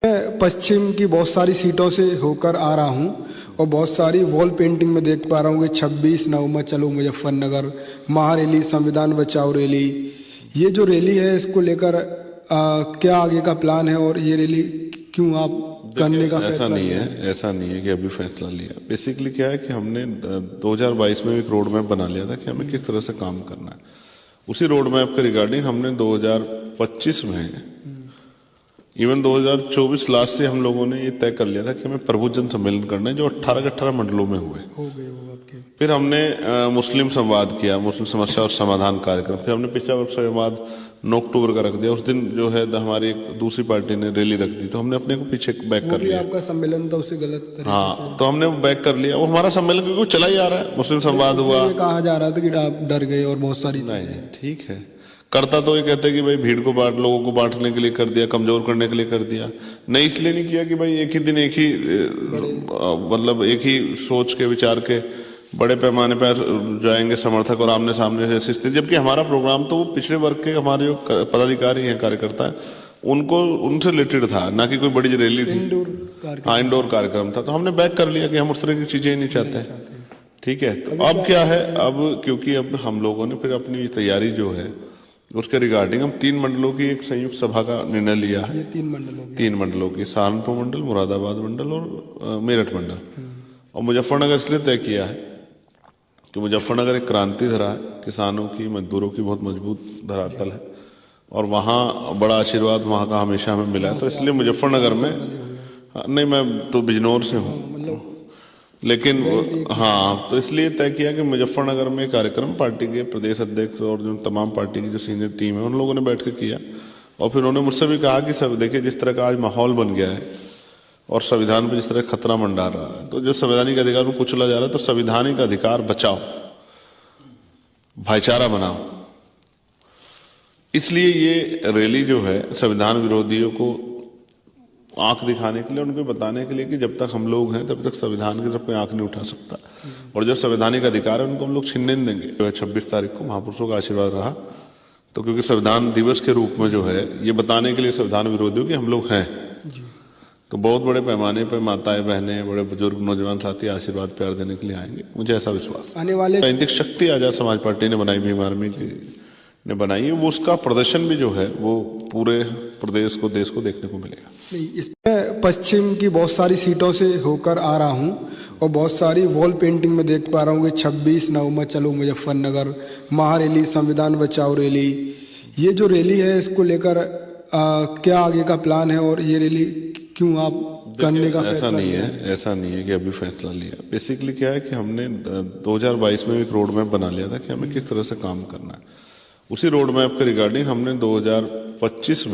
मैं पश्चिम की बहुत सारी सीटों से होकर आ रहा हूं और बहुत सारी वॉल पेंटिंग में देख पा रहा हूं कि 26 नवंबर चलो मुजफ्फरनगर, महारैली, संविधान बचाओ रैली। ये जो रैली है इसको लेकर क्या आगे का प्लान है और ये रैली क्यों आप करने का ऐसा नहीं है कि अभी फैसला लिया। बेसिकली क्या है कि हमने 2022 में एक रोड मैप बना लिया था कि हमें किस तरह से काम करना है। उसी रोड मैप के रिगार्डिंग हमने 2025 में इवन 2024 लास्ट से हम लोगों ने ये तय कर लिया था कि हमें प्रभु जन सम्मेलन करना है जो 18 के 18 मंडलों में हुए। हो गए वो आपके। फिर हमने मुस्लिम संवाद किया, मुस्लिम समस्या और समाधान कार्यक्रम। फिर हमने पिछड़ा वर्ग संवाद 9 अक्टूबर का रख दिया। उस दिन जो है हमारी एक दूसरी पार्टी ने रैली रख दी तो हमने अपने को पीछे बैक कर लिया। आपका सम्मेलन था उससे गलत तरीके हाँ, तो हमने बैक कर लिया। वो हमारा सम्मेलन क्योंकि चला ही आ रहा है। मुस्लिम संवाद हुआ, कहा जा रहा था कि आप डर गए और बहुत सारी नहीं ठीक है। करता तो ये कहते हैं कि भाई भीड़ को लोगों को बांटने के लिए कर दिया, कमजोर करने के लिए कर दिया। नहीं इसलिए नहीं किया कि भाई एक ही दिन एक ही मतलब एक ही सोच के विचार के बड़े पैमाने पर जाएंगे समर्थक और आमने सामने से स्थिति। जबकि हमारा प्रोग्राम तो वो पिछड़े वर्ग के हमारे जो पदाधिकारी हैं, कार्यकर्ता हैं, उनको उनसे रिलेटेड था, ना कि कोई बड़ी रैली थी। हाँ, इंडोर कार्यक्रम था। तो हमने बैक कर लिया कि हम उस तरह की चीजें ही नहीं चाहते। ठीक है, तो अब क्या है, अब क्योंकि अब हम लोगों ने फिर अपनी तैयारी जो है उसके रिगार्डिंग हम 3 मंडलों की एक संयुक्त सभा का निर्णय लिया है। 3 मंडलों की, सहारनपुर मंडल, मुरादाबाद मंडल और मेरठ मंडल। और मुजफ्फरनगर इसलिए तय किया है कि मुजफ्फरनगर एक क्रांति धरा है, किसानों की, मजदूरों की बहुत मजबूत धरातल है और वहाँ बड़ा आशीर्वाद वहाँ का हमेशा हमें मिला है। तो इसलिए मुजफ्फरनगर में, नहीं मैं तो बिजनौर से हूँ, लेकिन हाँ, तो इसलिए तय किया कि मुजफ्फरनगर में कार्यक्रम पार्टी के प्रदेश अध्यक्ष और जो तमाम पार्टी की जो सीनियर टीम है उन लोगों ने बैठ के किया। और फिर उन्होंने मुझसे भी कहा कि सब देखिए जिस तरह का आज माहौल बन गया है और संविधान पे जिस तरह खतरा मंडरा रहा है, तो जो संवैधानिक अधिकार में कुचला जा रहा है, तो संवैधानिक अधिकार बचाओ, भाईचारा बनाओ। इसलिए ये रैली जो है संविधान विरोधियों को आंख दिखाने के लिए, उनको बताने के लिए कि जब तक हम लोग हैं तब तक संविधान की तरफ कोई आंख नहीं उठा सकता और जो संवैधानिक अधिकार है उनको हम लोग छीनने नहीं देंगे। जो है 26 तारीख को महापुरुषों का आशीर्वाद रहा, तो क्योंकि संविधान दिवस के रूप में जो है ये बताने के लिए संविधान विरोधियों कि हम लोग हैं, तो बहुत बड़े पैमाने पर माताएं, बहनें, बड़े बुजुर्ग, नौजवान साथी आशीर्वाद प्यार देने के लिए आएंगे। मुझे ऐसा विश्वास आने वाले राजनीतिक शक्ति आजाद समाज पार्टी ने बनाई, भीम आर्मी ने बनाई है, वो उसका प्रदर्शन भी जो है वो पूरे प्रदेश को, देश को देखने को मिलेगा। नहीं, इसमें पश्चिम की बहुत सारी सीटों से होकर आ रहा हूं और बहुत सारी वॉल पेंटिंग में देख पा रहा हूं कि 26 नवंबर चलो मुजफ्फरनगर, महारैली, संविधान बचाओ रैली। ये जो रैली है इसको लेकर क्या आगे का प्लान है और ये रैली क्यों आप करने का ऐसा नहीं है कि अभी फैसला लिया। बेसिकली क्या है कि हमने 2022 में एक रोड मैप बना लिया था कि हमें किस तरह से काम करना है। उसी रोड मैप के रिगार्डिंग हमने 2025 में